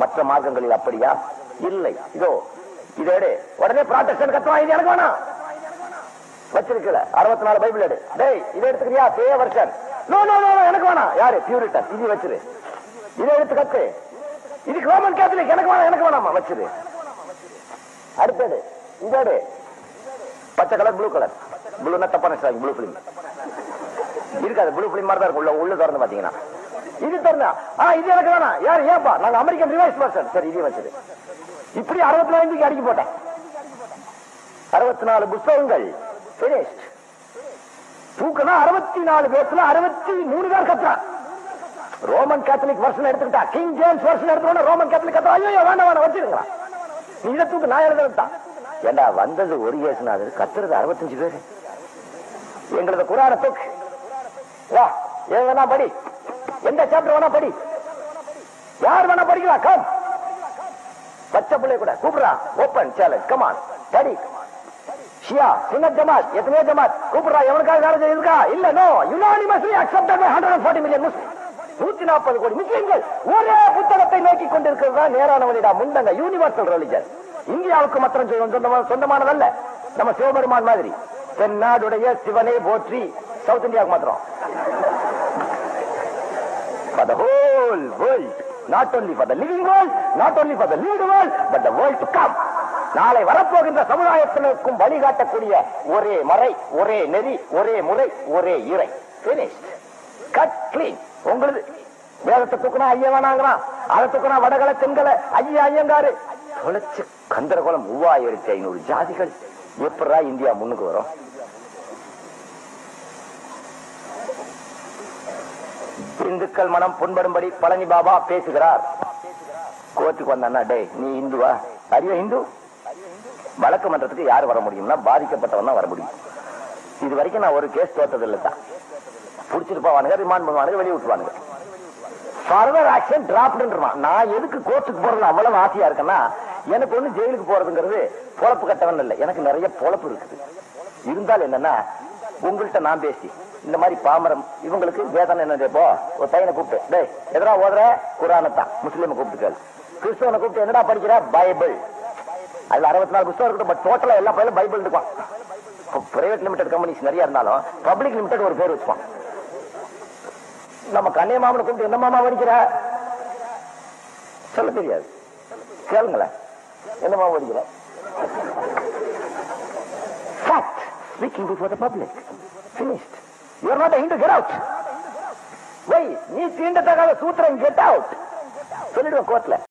மற்ற மார்க்கங்களில் அப்படியா? இல்லை. இதோ இதே உடனே ப்ராட்டஸ்டன்ட் கத்துவான், இது எனக்கு வேணாம். வச்சிருக்கல 64 பைபிள் எடு, டேய் இதை எடுத்துக்கிறியா? பே வெர்ஷன். நோ நோ நோ எனக்கு வேணாம். யாரு? பியூரிட்டன். இது வச்சிரு, இதை எடுத்து கத்து. இதுக்கு ரோமன் கேத்தலிக், எனக்கு வேணாம் எனக்கு வேணாமா, வச்சிரு. அடுத்தது இதோடு பச்சை கலர், ப்ளூ கலர். ப்ளூனா தப்பான ப்ளூ பிலிம் இருக்காது, ப்ளூ பிலிம் மாதிரி தான் இருக்கும். உள்ள திறந்து பாத்தீங்கன்னா இது திறந்தா இது எனக்கு வேணாம். யாரு? ஏப்பா? நாங்க அமெரிக்கன் ரிவைஸ் வெர்ஷன். சரி இது வச்சிரு. இப்படி 64 அடிக்க போட்டேன். 64 புத்தகங்கள் தூக்கனா 64 பேர்ல 63 பேர் கத்துறான். ரோமன் கேத்தலிக் வெர்ஷன் எடுத்துக்கிட்டா, கிங் ஜேம்ஸ் வெர்ஷன் எடுத்துக்கோனா ரோமன் கேத்தலிக் கத்துறா. ஐயோ வேண்டாம் வேண்டாம் வச்சிருங்களா, நீ இதை தூக்கு, நான் எழுதுறதுதான். ஏண்டா வந்தது ஒரு கேசுனாது, கத்துறது 65 பேரு. எங்களது குரான தூக்கு, வா வேணா படி, எந்த சாப்டர் வேணா படி, யார் வேணா படிக்கலாம். கம் பச்சை பிள்ளை கூட கூப்பிடுறா, ஓபன் சேலஞ்ச், கமான் படி. ஷியா சுன்னத் ஜமாத் எத்தனையோ ஜமாத் கூப்பிடுறா, எவனுக்காக வேலை செய்யிருக்கா? இல்ல, no, unanimously accepted by 140 million Muslim. 140 கோடி முஸ்லிம்கள் ஒரே புத்தகத்தை நோக்கி கொண்டிருக்கிறது தான் நேரான வழிடா. முந்தங்க யூனிவர்சல் ரிலிஜன். இந்தியாவுக்கு மாத்திரம் சொந்தமானதல்ல. நம்ம சிவபெருமான் மாதிரி தென்னாடுடைய சிவனை போற்றி சவுத் இந்தியாவுக்கு மாத்திரம். For the whole world, not only for the living world, not only for the lived world, but the world to come. நாளை வரப்போகின்ற சமுதாயத்தினருக்கும் வழிகாட்டக்கூடிய ஒரே மறை, ஒரே நெறி, ஒரே முறை, ஒரே இறை. Finished. Cut clean. உங்களுக்கு வேதத்தை தூக்குனா ஐயா வேணாங்கிறான், அதை தூக்குனா வடகலை தென்கலை ஐயா ஐயங்காரு தொலைச்சு கந்தரகோலம் 3500 ஜாதிகள். எப்படா இந்தியா முன்னுக்கு வரும்? இந்துக்கள் மனம் புண்படும்படி பழனி பாபா பேசுகிறார். கோர்ட்டுக்கு வந்தான்னா, டே நீ இந்துவா? அறிவ இந்து? வழக்கு மன்றத்துக்கு யார் வர முடியும்னா பாதிக்கப்பட்டவன் தான் வர முடியும். இது வரைக்கும் நான் ஒரு கேஸ் தோத்தது இல்லை தான். புடிச்சிட்டு போவானுங்க, ரிமாண்ட் பண்ணுவானுங்க, வெளியே விட்டுருவானுங்க. Further action டிராப்டுன்றான். நான் எதுக்கு கோர்ட்டுக்கு போறது அவ்வளவு ஆசையா இருக்கேன்னா, எனக்கு ஒண்ணு ஜெயிலுக்கு போறதுங்கிறது பொழப்பு கட்டவன் இல்லை, எனக்கு நிறைய பொழப்பு இருக்குது. இருந்தாலும் என்னன்னா, உங்கள்கிட்ட நான் பேசி இந்த மாதிரி பாமரம் இவங்களுக்கு வேதனை என்ன, இப்போ ஒரு பையனை கூப்பிட்டு, டேய் எதனா ஓதுற? குரானத்தான். முஸ்லீமை கூப்பிட்டு கேளு. கிறிஸ்தவனை கூப்பிட்டு என்னடா படிக்கிற? பைபிள். அதுல 64 புத்தகம் இருக்கட்டும், பட் டோட்டலா எல்லா பையிலும் பைபிள் இருக்கும். பிரைவேட் லிமிடெட் கம்பெனிஸ் நிறைய இருந்தாலும் பப்ளிக் லிமிடெட் ஒரு பேர் வச்சுப்பான். நம்ம கண்ணே மாமனை கூப்பிட்டு என்ன மாமா படிக்கிற சொல்ல தெரியாது, கேளுங்களேன் என்ன மாமா படிக்கிற. Fact speaking before the public. Finished. You are not a Hindu. Get out. Why? நீ தீண்டத்தகாத சூத்திரன். Get out. சொல்லிடுவோம் கோர்ட்ல.